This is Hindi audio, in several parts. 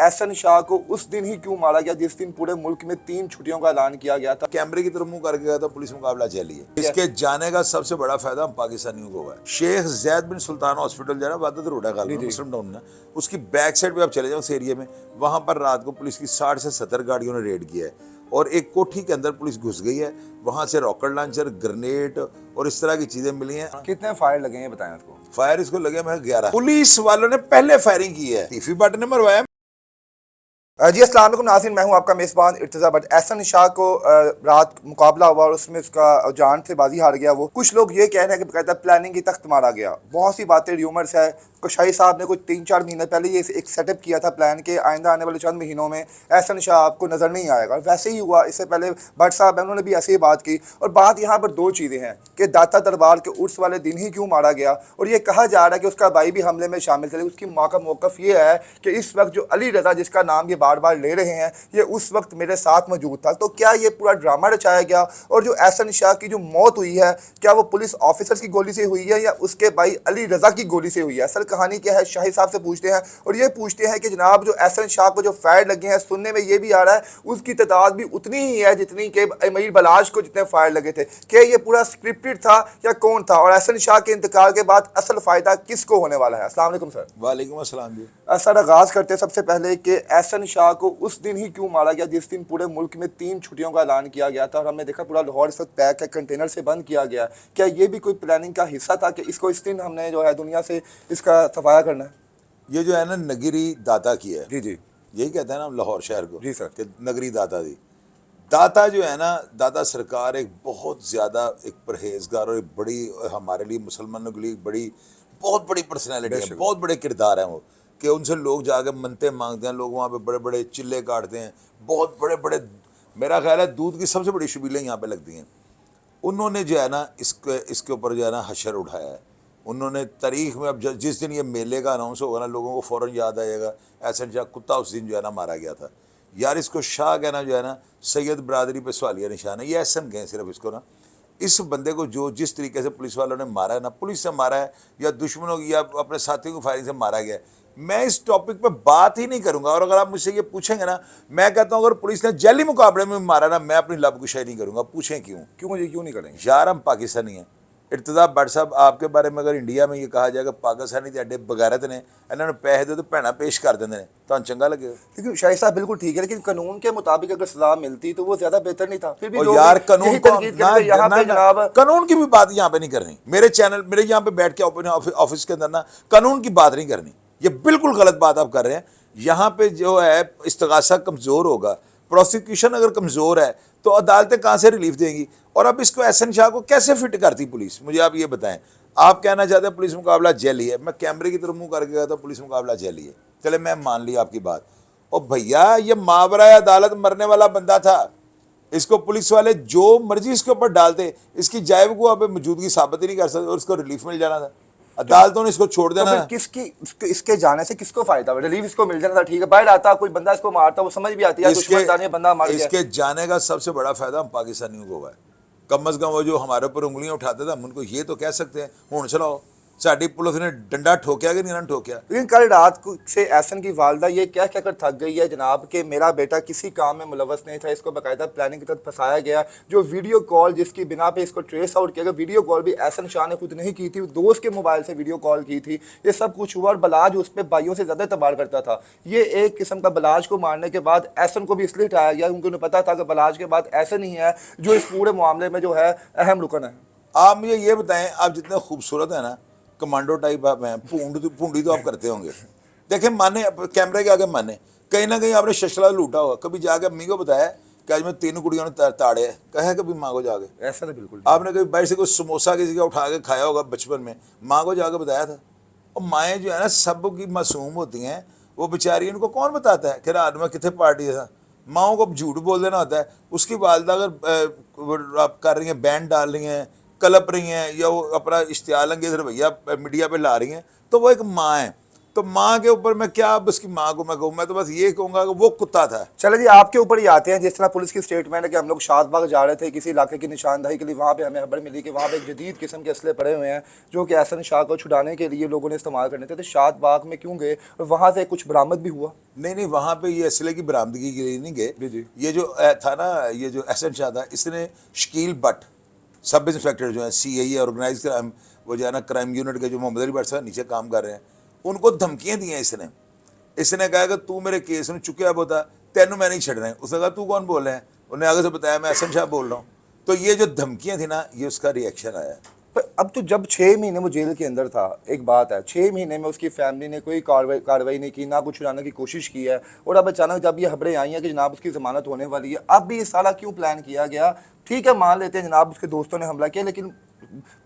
एहसन शाह को उस दिन ही क्यों मारा गया जिस दिन पूरे मुल्क में 3 छुट्टियों का ऐलान किया गया था। कैमरे की तरफ मुंह करके गया था, पुलिस मुकाबला चली है। इसके जाने का सबसे बड़ा फायदा हम पाकिस्तानियों को हुआ है। शेख जैद बिन सुल्तान हॉस्पिटल जो है ना वादत रोड है मुस्लिम टाउन में, उसकी बैक साइड पे आप चले जाओ उस एरिया में, वहां पर रात को पुलिस की 60 से 70 गाड़ियों ने रेड किया है और एक कोठी के अंदर पुलिस घुस गई है। वहां से रॉकेट लॉन्चर, ग्रेनेड और इस तरह की चीजें मिली हैं। कितने फायर लगे हैं बताएं आपको? फायर इसको लगे मैं 11। पुलिस वालों ने पहले फायरिंग की है, तीफी भट्ट ने मरवाया। जी अस्सलाम वालेकुम नाज़रीन, मैं हूं आपका मेज़बान इर्तिज़ा भट्ट। एहसन शाह को रात मुकाबला हुआ और उसमें उसका जान से बाजी हार गया। वो कुछ लोग ये कह रहे हैं कि बकायदा प्लानिंग की तख्त मारा गया। बहुत सी बातें र्यूमर्स है। शाही साहब ने कुछ 3-4 महीने पहले ये एक सेटअप किया था प्लान के आइंदा आने वाले चंद महीनों में एहसन शाह आपको नज़र नहीं आएगा। वैसे ही हुआ। इससे पहले भट्ट साहब है, उन्होंने भी ऐसी ही बात की। और बात यहाँ पर 2 चीज़ें हैं कि दाता दरबार के उर्स वाले दिन ही क्यों मारा गया, और ये कहा जा रहा है कि उसका भाई भी हमले में शामिल थे। उसकी माँ का मौक़िफ़ ये है कि इस वक्त जो अली रज़ा जिसका नाम ये बार बार ले रहे हैं, ये उस वक्त मेरे साथ मौजूद था। तो क्या ये पूरा ड्रामा रचाया गया? और जो एहसन शाह की जो मौत हुई है, क्या वो पुलिस ऑफिसर्स की गोली से हुई है या उसके भाई अली रज़ा की गोली से हुई है? असल कहानी क्या है, शाही साहब से पूछते हैं। और ये पूछते हैं कि जनाब जो एहसन शाह को जो फायर लगे हैं, सुनने में ये भी आ रहा है उसकी तादाद भी उतनी ही है जितनी कि अमीर बलाश को जितने फायर लगे थे। क्या ये पूरा स्क्रिप्टेड था या कौन था? और एहसन शाह के इंतकाल के बाद असल फ़ायदा किसको होने वाला है? अस्सलाम वालेकुम सर। वालेकुम अस्सलाम जी। सर आगाज़ करते हैं सबसे पहले कि एहसन शाह को उस दिन ही क्यों मारा गया जिस दिन पूरे मुल्क में 3 छुट्टियों का ऐलान किया गया था और हमने देखा पूरा लाहौर इस वक्त पैक है, कंटेनर से बंद किया गया। क्या ये भी कोई प्लानिंग का हिस्सा था कि इसको इस दिन हमने जो है दुनिया से इसका सफाया करना है? ये जो है ना नगरी दाता की है। जी जी, यही कहते हैं ना हम लाहौर शहर को। जी सर। कि नगरी दाता दी। दाता जो है ना, दाता सरकार एक बहुत ज़्यादा एक परहेजगार और एक बड़ी, हमारे लिए मुसलमानों के लिए बड़ी बहुत बड़ी पर्सनैलिटी है, बहुत बड़े किरदार हैं वो। कि उनसे लोग जाके मनते मांगते हैं, लोग वहाँ पे बड़े बड़े चिल्ले काटते हैं, बहुत बड़े बड़े, मेरा ख्याल है दूध की सबसे बड़ी शबीलें यहाँ पे लगती हैं। उन्होंने जो है ना इसके ऊपर जो है ना हशर उठाया है। उन्होंने तारीख में, अब जिस दिन ये मेले का अनाउंस होगा ना, लोगों को फ़ौरन याद आएगा एहसन शाह कुत्ता उस दिन जो है ना मारा गया था। यार इसको शाह कहना जो है ना, सैयद बरादरी पे सवालिया निशान है। ये एहसन कहें सिर्फ इसको ना। इस बंदे को जो जिस तरीके से पुलिस वालों ने मारा है ना, पुलिस से मारा है या दुश्मनों की या अपने साथियों की फायरिंग से मारा गया है, मैं इस टॉपिक पे बात ही नहीं करूंगा। और अगर आप मुझसे ये पूछेंगे ना, मैं कहता हूँ अगर पुलिस ने जैली मुकाबले में मारा ना, मैं अपनी लबकुशाई नहीं करूंगा। पूछें क्यों? क्यों नहीं करेंगे यार हम पाकिस्तानी हैं। इर्तिज़ा भट्ट साहब, आपके बारे में अगर इंडिया में ये कहा जाएगा पाकिस्तानी ते बगैरत ने, इन्होंने पैसे दे तो भैना पेश कर देंगे ने, तो चंगा लगे। लेकिन शाही साहब बिल्कुल ठीक है, लेकिन कानून के मुताबिक अगर सजा मिलती तो वो ज्यादा बेहतर नहीं था? फिर भी लोग यार कानून को यहाँ पे जनाब कानून की भी बात यहाँ पे नहीं करनी। मेरे चैनल, मेरे यहाँ पे बैठ के ऑफिस के अंदर ना कानून की बात नहीं करनी। ये बिल्कुल गलत बात आप कर रहे हैं। यहाँ पे जो है इस्तगासा कमज़ोर होगा, प्रोसिक्यूशन अगर कमज़ोर है तो अदालतें कहाँ से रिलीफ देंगी? और अब इसको एहसन शाह को कैसे फिट करती पुलिस, मुझे आप ये बताएं। आप कहना चाहते हैं पुलिस मुकाबला जैली है, मैं कैमरे की तरफ मुंह करके गया था, पुलिस मुकाबला जैली है। चले मैं मान लिया आपकी बात। और भैया ये मावरा अदालत मरने वाला बंदा था, इसको पुलिस वाले जो मर्जी इसके ऊपर डालते, इसकी जायब को आप मौजूदगी साबित ही नहीं कर सकते और उसको रिलीफ मिल जाना था। अदालतों ने इसको छोड़ देना। तो किसकी इसके जाने से किसको फायदा? रिलीफ इसको मिल जाना था, ठीक है। बाहर आता कोई बंदा इसको मारता, वो समझ भी आती है बंदा मार गया। इसके जाने का सबसे बड़ा फायदा हम पाकिस्तानियों को हुआ है। कम अज कम वो जो हमारे ऊपर उंगलियां उठाते थे, हम उनको ये तो कह सकते हैं हूँ चलाओ। साड़ी पुलिस ने डंडा ठोकिया कि नहीं ठोकिया। लेकिन कल रात से एहसन की वालदा ये क्या क्या कर थक गई है जनाब कि मेरा बेटा किसी काम में मुलव्वस नहीं था, इसको बाकायदा प्लानिंग के तहत फंसाया गया। जो वीडियो कॉल जिसकी बिना पे इसको ट्रेस आउट किया गया, वीडियो कॉल भी एहसन शाह ने खुद नहीं की थी, दोस्त के मोबाइल से वीडियो कॉल की थी। ये सब कुछ हुआ और बलाज उस पर भाइयों से ज़्यादा तबार करता था। ये एक किस्म का बलाज को मारने के बाद एहसन को भी इसलिए हटाया गया क्योंकि उन्हें पता था कि बलाज के बाद एहसन ही है जो इस पूरे मामले में जो है अहम रुकन है। आप मुझे ये बताएं, आप जितने खूबसूरत हैं ना, कमांडो टाइप आप हैं, पूंडी तो आप करते होंगे। देखें माने कैमरे के आगे माने, कहीं ना कहीं आपने शशला लूटा होगा। कभी जाके अम्मी को बताया कि आज मैं 3 कुड़ियों ने ताड़े कहे, कभी माँ को जाके? ऐसा नहीं, बिल्कुल। आपने कभी बाहर से कोई समोसा किसी का उठा के खाया होगा बचपन में, माँ को जाके बताया था? और माएँ जो है ना सब की मासूम होती हैं, वो बेचारी, उनको कौन बताता है कि रात में कितने पार्टी था। माओ को झूठ बोल देना होता है। उसकी वालदा अगर आप कर रही हैं, बैंड डाल रही हैं, कलप रही हैं, या वो अपना इश्तिहार अंगेज़ रवैया मीडिया पे ला रही हैं, तो वो एक माँ है। तो माँ के ऊपर मैं क्या अब उसकी माँ को मैं कहूँ, मैं तो बस ये कहूँगा कि वो कुत्ता था। चलो जी, आपके ऊपर ही आते हैं। जिस तरह पुलिस की स्टेटमेंट है कि हम लोग शादबाग जा रहे थे किसी इलाके की निशानदही के लिए, वहाँ पे हमें खबर मिली कि वहाँ पे एक जदीद किस्म के असले पड़े हुए हैं जो कि एहसन शाह को छुड़ाने के लिए लोगों ने इस्तेमाल करने थे। तो शादबाग में क्यों गए और वहाँ से कुछ बरामद भी हुआ? नहीं नहीं, वहाँ पे ये असले की बरामदगी के लिए नहीं जी, गए। जी। ये जो था ना, ये जो एहसन शाह था, इसने शकील भट्ट सब इंस्पेक्टर जो है CIA ऑर्गेनाइज क्राइम, वो जो है ना क्राइम यूनिट के जो मोहम्मद अली भट्ट साहब नीचे काम कर रहे हैं, उनको धमकियाँ दी हैं इसने कहा कि तू मेरे केस में चुकिया होता, तेनू मैं नहीं छड़ रहा है। उसने कहा तू कौन बोल रहे हैं, उन्हें आगे से बताया मैं एहसन शाह बोल रहा हूँ। तो ये जो धमकियाँ थी ना, ये उसका रिएक्शन आया। पर अब तो जब 6 महीने वो जेल के अंदर था, एक बात है, 6 महीने में उसकी फैमिली ने कोई कार्रवाई नहीं की, ना कुछ छुड़ाने की कोशिश की है, और अब अचानक जब ये खबरें आई हैं कि जनाब उसकी जमानत होने वाली है, अब भी ये सारा क्यों प्लान किया गया? ठीक है, मान लेते हैं जनाब उसके दोस्तों ने हमला किया, लेकिन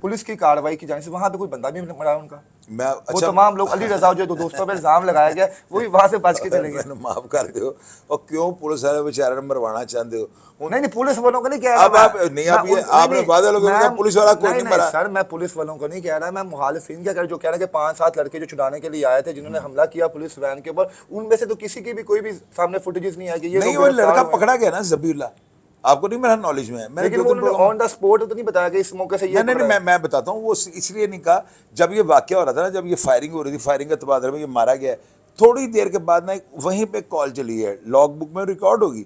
पुलिस की कार्रवाई की जाने से वहां पे कोई बंदा भी मरा उनका। मैं वो तमाम लोग अली रजा जो दोस्तों पे इल्जाम लगाया गया, वो भी वहां से बच के चले गए। मैंने माफ कर दो, और क्यों पुलिस वाले बेचारे ने मरवाना चाहते हो? नहीं, पुलिस वालों को नहीं कह अब आप नहीं, आप ये आपने वादे लोगों ने कहा पुलिस वाला कोई नहीं मरा। सर, मैं पुलिस वालों को नहीं कह रहा, मैं मुखालिफिन क्या कर जो कह रहे हैं कि 5-7 लड़के जो छुड़ाने के लिए आए थे, जिन्होंने हमला किया पुलिस वैन के ऊपर, उनमें से तो किसी की भी कोई भी सामने फुटेजेस नहीं है कि ये नहीं, लोग वो गिरफ्तार लड़का हुए हैं। पकड़ा गया ना, जबीउल्लाह, आपको नहीं मेरा नॉलेज में है। मैंने लेकिन वो उन्होंने ऑन द स्पॉट तो नहीं बताया कि इस मौके से ये नहीं नहीं, मैं बताता हूँ। वो इसलिए नहीं कहा, जब ये वाकया हो रहा था ना, जब ये फायरिंग हो रही थी, फायरिंग के तबादले में ये मारा गया है, थोड़ी देर के बाद ना वहीं पे कॉल चली है, लॉग बुक में रिकॉर्ड होगी,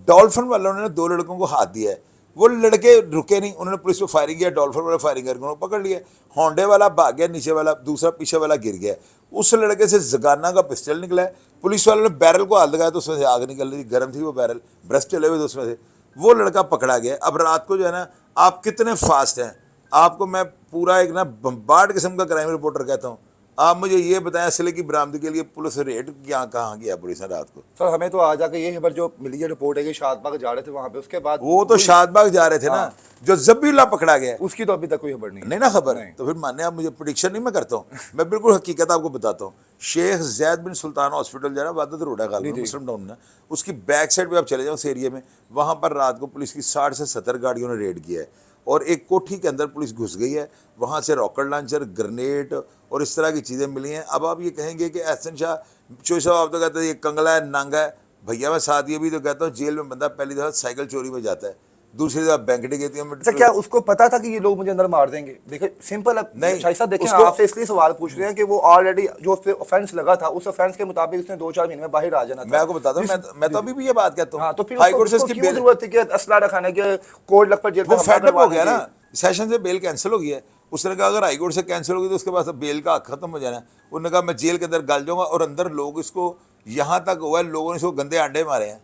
डॉल्फिन वालों ने 2 लड़कों को हाथ दिया है। वो लड़के रुके नहीं, उन्होंने पुलिस पे फायरिंग किया, डॉल्फिन वाला फायरिंग करके उन्होंने पकड़ लिया। होंडे वाला भाग गया, नीचे वाला दूसरा पीछे वाला गिर गया। उस लड़के से जगाना का पिस्टल निकला है, पुलिस वालों ने बैरल को हाथ लगाया तो उसमें से आग निकल रही थी, गर्म थी वो बैरल, ब्रश चले हुए थे उसमें से, वो लड़का पकड़ा गया। अब रात को जो है ना, आप कितने फास्ट हैं, आपको मैं पूरा एक ना बम्बार्ड किस्म का क्राइम रिपोर्टर कहता हूँ। आप मुझे ये बताएं, असले की बरामदगी के लिए पुलिस रेड यहाँ कहाँ गया पुलिस ने रात को? सर, हमें तो आ जाके ये खबर जो मिली है, रिपोर्ट है कि शादबाग जा रहे थे वहां पे, उसके बाद वो तो शादबाग जा रहे थे ना, जो जबीउल्लाह पकड़ा गया, उसकी तो अभी तक कोई खबर नहीं है। नहीं ना खबर। तो फिर माने आप मुझे, प्रेडिक्शन नहीं मैं करता हूँ, मैं बिल्कुल हकीकत आपको बताता हूँ। शेख जैद बिन सुल्तान हॉस्पिटल जो है ना, वादत रोड है गाल में, मुस्लिम टाउन में, उसकी बैक साइड पे आप चले जाओ उस एरिया में, वहाँ पर रात को पुलिस की 60 से 70 गाड़ियों ने रेड किया है, और एक कोठी के अंदर पुलिस घुस गई है। वहाँ से रॉकेट लॉन्चर, ग्रेनेड और इस तरह की चीज़ें मिली हैं। अब आप ये कहेंगे कि एहसन शाह चोई साहब, आप तो कहते हैं ये कंगला है, नांगा है। भैया मैं साथ ये भी तो कहता हूँ, जेल में बंदा पहली दफ़ा साइकिल चोरी में जाता है, दूसरी दफ़ा बैंक डकैती में। अच्छा, क्या उसको पता था कि ये लोग मुझे अंदर मार देंगे? देखिए सिंपल, अब नहीं, शाहिद साहब देखें, उसको- आपसे इसलिए सवाल पूछ रहे हैं कि वो ऑलरेडी जो उस पे ऑफेंस लगा था, उस ऑफेंस के मुताबिक उसने 2-4 महीने में बाहर आ जाना था। मैं आपको बताता हूँ, मैं तो अभी भी ये बात कहता हूँ। हाँ, तो फिर हाई कोर्ट से उसको इसकी क्यों जरूरत थी कि असला रखाने के कोर्ट लखपत जेल पे वो हमला फेडअप हो करवाने गया की? ना, सेशन से बेल कैंसिल हो गई है। उसने कहा अगर हाईकोर्ट से कैंसिल होगी तो उसके पास बेल का हक खत्म हो जाना है। उन्होंने कहा मैं जेल के अंदर गल जाऊंगा, और अंदर लोग इसको, यहाँ तक हुआ है लोगों ने इसको गंदे अंडे मारे हैं,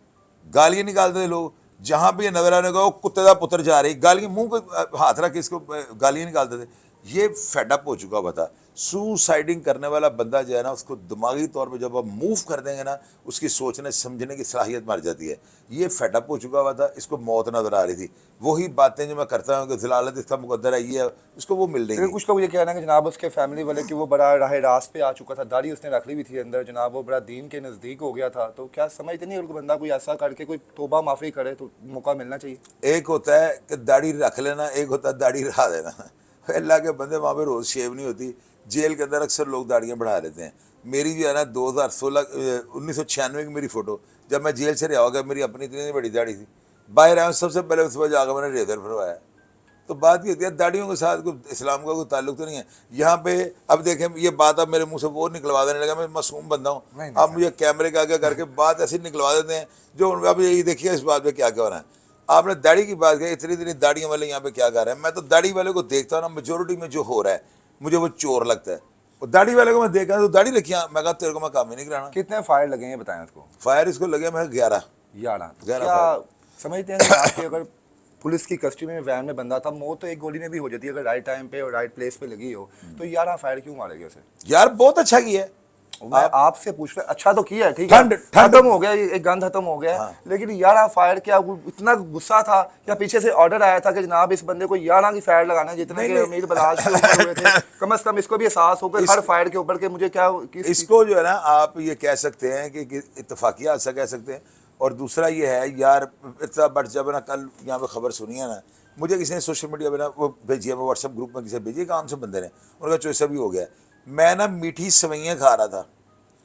गालियाँ निकालते थे लोग, जहाँ भी ये नजर आने का वो कुत्ते का पुत्र जा रही, गालियाँ मुंह को हाथ रख के इसको गालियाँ निकालते थे। ये फेडअप हो चुका हुआ था। सुसाइडिंग करने वाला बंदा जो है ना, उसको दिमागी तौर पे जब आप मूव कर देंगे ना, उसकी सोचने समझने की सलाहियत मर जाती है। ये फेडअप हो चुका हुआ था, इसको मौत नजर आ रही थी। वही बातें जो मैं करता हूँ कि ज़लालत इसका मुकद्दर है, ये उसको वो मिल लेकिन रही। कुछ लोग ये कह रहे हैं कि जनाब उसके फैमिली वाले की वो बड़ा राह रास्त पे आ चुका था, दाढ़ी उसने रख ली हुई थी अंदर, जनाब वो बड़ा दीन के नज़दीक हो गया था। तो क्या समझते नहीं, उनको बंदा कोई ऐसा करके कोई तोबा माफ़ी करे तो मौका मिलना चाहिए? एक होता है कि दाढ़ी रख लेना, एक होता है दाढ़ी रखा देना। अल्लाह के बंदे, वहाँ पे रोज़ शेव नहीं होती। जेल के अंदर अक्सर लोग दाढ़ियाँ बढ़ा लेते हैं। मेरी जो है ना 1996 की मेरी फ़ोटो, जब मैं जेल से रिहा हो गया, मेरी अपनी इतनी बड़ी दाढ़ी थी, बाहर आया सबसे पहले उस वजह जाकर मैंने रेजर फरवाया। तो बात ये होती है, दाढ़ियों के साथ कोई इस्लाम का कोई ताल्लुक तो नहीं है यहाँ पे। अब देखें, ये बात अब मेरे मुंह से वो निकलवा देने लगा, मैं मासूम बंदा हूँ। अब मुझे कैमरे के आगे करके बात ऐसी निकलवा देते हैं जो, अब यही देखिए इस बात पे क्या क्या हो रहा है। आपने दाढ़ी की बात की, इतनी इतनी दाढ़ियों वाले यहाँ पे क्या कर रहे हैं। मैं तो दाढ़ी वाले को देखता हूँ ना, मेजोरिटी में जो हो रहा है मुझे वो चोर लगता है। और दाढ़ी वाले को मैं देखा तो दाढ़ी रखिया, मैं कहा तेरे को मैं काम ही नहीं कराना। कितने फायर लगे हैं बताएं उसको? फायर इसको लगे मैं 11। 11। तो 11 क्या फायर। समझते हैं कि आपके अगर पुलिस की कस्टडी में वैन में बंदा था, मौत तो एक गोली में भी हो जाती है अगर राइट टाइम पे और राइट प्लेस पे लगी हो, तो 11 फायर क्यों मारे गए उसे? यार बहुत अच्छा किया है। मैं आपसे पूछ रहा, अच्छा तो किया है, ठीक है, खत्म हो गया, एक गन खत्म हो गया, हाँ। लेकिन 11 फायर, क्या इतना गुस्सा था या पीछे से ऑर्डर आया था कि जनाब इस बंदे को 11 की फायर लगाना है, जितने के अमीर बलाश के ऊपर हुए थे, कम से कम इसको भी एहसास हो गया हर फायर के ऊपर के मुझे क्या इसको जो है ना, आप ये कह सकते हैं कि इत्तफाकिया हादसा कह सकते हैं। और दूसरा ये है यार, इतना बट जब ना कल यहाँ पे खबर सुनी है ना, मुझे किसी ने सोशल मीडिया पे ना वो भेजी है, मैं व्हाट्सएप ग्रुप में किसी भेजी, काम से बंदे ने, उनका चॉइस भी हो गया। मैं ना मीठी सवैयाँ खा रहा था,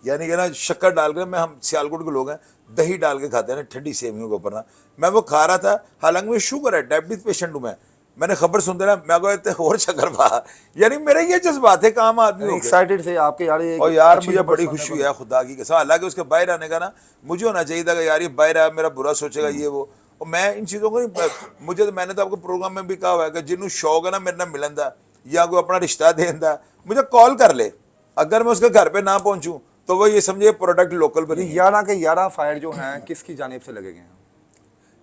यानी कि ना शक्कर डाल कर, मैं हम सियालकोट के लोग हैं, दही डाल के खाते हैं ना ठंडी सेवियों के ऊपर ना, मैं वो खा रहा था, हालांकि मुझे शुगर है, डायबिटीज पेशेंट हूँ मैंने खबर सुनते ना मैं को और शक्कर खा, यानी मेरे ये जज्बात है, काम आदमी हो गए। एक्साइटेड थे आपके यार, ये और यार अच्छी मुझे खबर बड़ी सुनने खुशी को है खुदा की कसम, हालांकि उसके बाहर आने का ना मुझे होना चाहिए था कि यार ये बाहर आया मेरा बुरा सोचेगा ये वो, और मैं इन चीज़ों को नहीं, मुझे तो, मैंने तो आपको प्रोग्राम में भी कहा हुआ है कि जिन्होंने शौक है ना मेरे नाल मिलन दा या कोई अपना रिश्ता देन दा, मुझे कॉल कर ले, अगर मैं उसके घर पे ना पहुंचूं तो वो ये समझे प्रोडक्ट लोकल पर ये नहीं है। 11 के 11 फायर जो हैं किसकी जानिब से लगे गए हैं?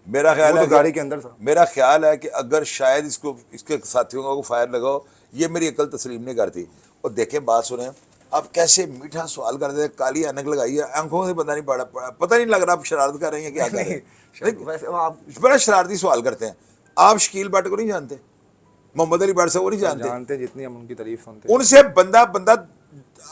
मेरा ख्याल वो है तो गाड़ी के अंदर था। मेरा ख्याल है कि अगर शायद इसको इसके साथियों को फायर लगाओ, ये मेरी अकल तस्लीम नहीं करती। और देखें, बात सुने, आप कैसे मीठा सवाल करते हैं, काली ऐनक लगाई है, आंखों से पता नहीं लग रहा आप शरारत कर रहे हैं क्या कर रहे हैं। वैसे आप बड़ा शरारती सवाल करते हैं। आप शकील भट्ट को नहीं जानते, मोहम्मद अली भट्ट साहब को नहीं जानते, जानते जितनी हम उनकी तारीफ सुनते हैं। उनसे बंदा बंदा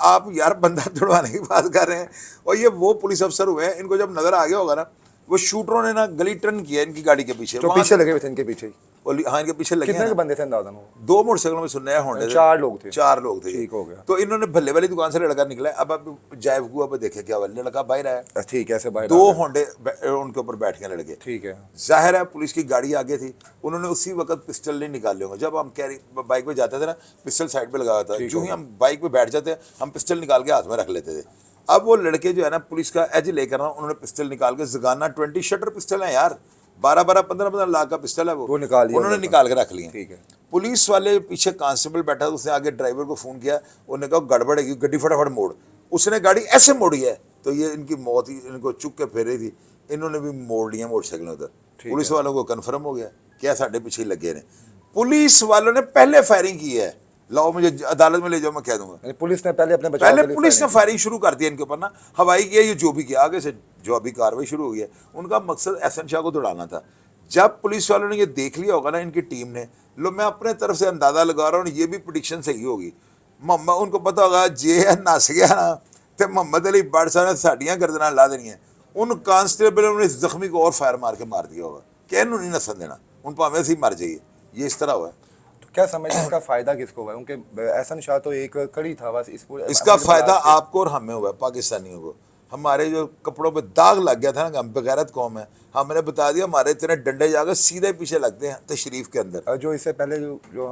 आप यार बंदा छुड़वाने की बात कर रहे हैं। और ये वो पुलिस अफसर हुए हैं, इनको जब नजर आ गया होगा ना, वो शूटरों ने ना गली टर्न किया इनकी गाड़ी के पीछे, जो पीछे लगे हुए थे इनके पीछे ही। हाँ इनके पीछे लगे कितने हैं के ना। बंदे थे अंदाजन वो? 2 मोटरसाइकिलों में सुनने होंडे थे, 4 लोग थे। 4 लोग थे। ठीक हो गया। तो इन्होंने भल्ले वाली दुकान से लड़का निकला, अब आप जायब हुआ, अब देखे क्या हुआ, लड़का बाहर आया, ठीक है, ऐसे बाहर 2 होंडे उनके ऊपर बैठ के लड़के। ठीक है। जाहिर है पुलिस की गाड़ी आगे थी, उन्होंने उसी वक्त पिस्टल नहीं निकाले होंगे। जब हम कैरी बाइक पे जाते थे ना, पिस्टल साइड पे लगा हुआ था, जो ही हम बाइक पे बैठ जाते हम पिस्टल निकाल के हाथ में रख लेते थे। अब वो लड़के जो है ना पुलिस का एज लेकर ना, उन्होंने पिस्टल निकाल के, जगाना 20 शटर पिस्टल है यार, 12-15 लाख का पिस्टल है वो निकाल लिया, उन्होंने निकाल के रख लिया। ठीक है। पुलिस वाले पीछे कांस्टेबल बैठा, उसने आगे ड्राइवर को फोन किया, उन्होंने कहा गड़बड़ है, गड्डी फटाफट मोड़। उसने गाड़ी ऐसे मोड़ी है तो ये इनकी मौत ही, इनको चुक के फेरे थी, इन्होंने भी मोड़ लिया मोटरसाइकिल उधर। पुलिस वालों को कन्फर्म हो गया क्या साढ़े पीछे ही लगे ने। पुलिस वालों ने पहले फायरिंग की है, लाओ मुझे अदालत में ले जाओ, मैं कह दूंगा। पुलिस ने पहले अपने बचाव के लिए पुलिस ने फायरिंग शुरू कर दी इनके ऊपर ना, हवाई किया, ये जो भी किया, आगे से जो अभी कार्रवाई शुरू हुई है। उनका मकसद एहसन शाह को दौड़ाना था। जब पुलिस वालों ने ये देख लिया होगा ना इनकी टीम ने, लो मैं अपने तरफ से अंदाजा लगा रहा हूँ, ये भी प्रेडिक्शन सही होगी। मोहम्मद, उनको पता होगा जे नस गया ना तो मोहम्मद अली भट्ट साहब ने साड़ियाँ गर्दना ला देनी है। उन कांस्टेबल ने इस जख्मी को और फायर मार के मार दिया होगा, क्या इन्होंने नहीं नसन देना, उन पावे से ही मर जाइए। ये इस तरह हुआ है। तो क्या समझते हैं इसका फायदा किसको हुआ? उनके एहसन शाह तो एक कड़ी था बस, इस पूरे इसका फायदा आपको और हमें हुआ है, पाकिस्तानियों को। हमारे जो कपड़ों पे दाग लग गया था ना, हम बेगैरत कौम है, हमने बता दिया, हमारे इतने डंडे जाकर सीधे पीछे लगते हैं तशरीफ के अंदर। जो इससे पहले जो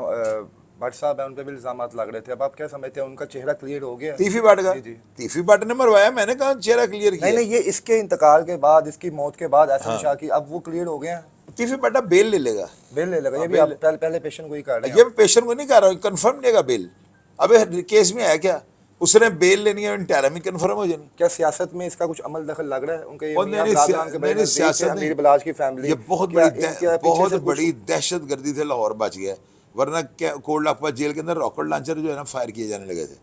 भट्ट साहब है उन पे भी इल्जाम लग रहे थे, अब आप क्या समझते हैं उनका चेहरा क्लियर हो गया? तीफी भट्ट का, जी। तीफी भट्ट ने मरवाया, मैंने कहा चेहरा क्लियर किया। नहीं, ये इसके इंतकाल के बाद, इसकी मौत के बाद एहसन शाह की, अब वो क्लियर हो गए हैं। तीफी भट्ट बेल ले लेगा, बेल ले लगा, ये भी आप पहले पेशेंट को ही कर रहे हैं। ये पेशेंट को नहीं कर रहा हूँ, कंफर्म लेगा बेल। अबे केस में है क्या, उसने बेल लेनी है, इंटायरम ही कंफर्म हो जानी। क्या सियासत में इसका कुछ अमल दखल लग रहा है उनके? मैंने सियासत अमीर बलाज की फैमिली, ये बहुत बड़ी दहशत गर्दी से लाहौर बच गया, वरना कोट लाखपत जेल के अंदर रॉकेट लॉन्चर जो है ना फायर किए जाने लगे थे।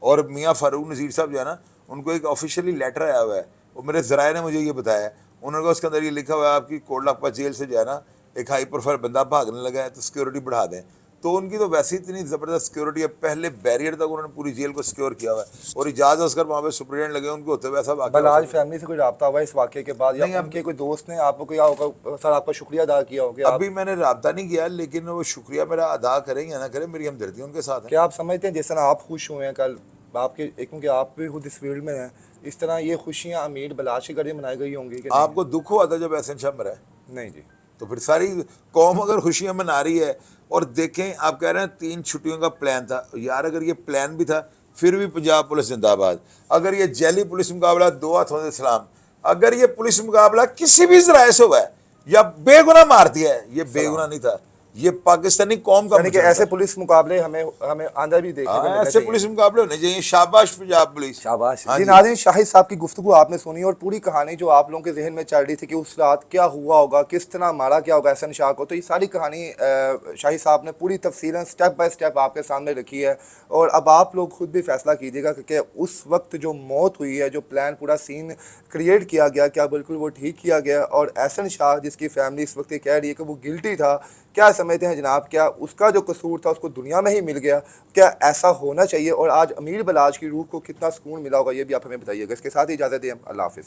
और मियाँ फारूक नज़ीर साहब जो है ना, उनको एक ऑफिशियली लेटर आया हुआ है, वो मेरे ज़राए ने मुझे ये बताया, उन्होंने कहा उसके अंदर ये लिखा हुआ है आपकी कोट लाखपत जेल से जो है ना एक हाई प्रोफाइल बंदा भागने लगा है तो सिक्योरिटी बढ़ा दें। तो उनकी तो वैसे ही इतनी ज़बरदस्त सिक्योरिटी है, पहले बैरियर तक उन्होंने पूरी जेल को सिक्योर किया हुआ है, और इजाज़ असगर वहाँ पे सुप्रीडेंट लगे, उनको होते हुए ऐसा बलाज फैमिली से कोई रब्ता हुआ इस वाक़े के बाद, या उनके कोई दोस्त ने आपको क्या होगा सर आपका शुक्रिया अदा किया होगा? अभी मैंने रब्ता नहीं किया, लेकिन वो शुक्रिया मेरा अदा करें या ना करें, मेरी हमदर्दी उनके साथ है। क्या आप समझते हैं जिस तरह आप खुश हुए हैं कल आपके, क्योंकि आप भी खुद इस फील्ड में हैं, इस तरह ये खुशियाँ अमीर बलाज के घर मनाई गई होंगी? आपको दुख हुआ था जब एहसन शाह मरा? नहीं जी। तो फिर सारी कौम अगर खुशियां मना रही है, और देखें आप कह रहे हैं 3 छुट्टियों का प्लान था यार, अगर ये प्लान भी था फिर भी पंजाब पुलिस जिंदाबाद। अगर ये जैली पुलिस मुकाबला 2 हाथों से सलाम, अगर ये पुलिस मुकाबला किसी भी जराए से हुआ है या बेगुनाह मार दिया है, ये बेगुनाह नहीं था, ये पाकिस्तानी कौम का, कि ऐसे पुलिस मुकाबले हमें आंदा भी देखने को मिलना ऐसे पुलिस मुकाबले होने चाहिए। शाबाश पंजाब पुलिस, शाबाश। जी नाज़रीन, शाहिद साहब की गुफ्तगू आपने सुनी, और पूरी कहानी जो आप लोगों के जहन में चल रही थी कि उस रात क्या हुआ होगा, किस तरह मारा क्या होगा एहसन शाह को, तो ये सारी कहानी शाहिद साहब ने पूरी तफसीलन स्टेप बाय स्टेप आपके सामने रखी है। और अब आप लोग खुद भी फैसला कीजिएगा कि उस वक्त जो मौत हुई है, जो प्लान पूरा सीन क्रिएट किया गया, क्या बिल्कुल वो ठीक किया गया? और एहसन शाह जिसकी फैमिली इस वक्त कह रही है कि वो गिल्टी था, क्या समझते हैं जनाब, क्या उसका जो कसूर था उसको दुनिया में ही मिल गया? क्या ऐसा होना चाहिए? और आज अमीर बलाज की रूह को कितना सुकून मिला होगा, ये भी आप हमें बताइएगा। इसके साथ ही इजाज़त दें, अल्लाह हाफ़िज़।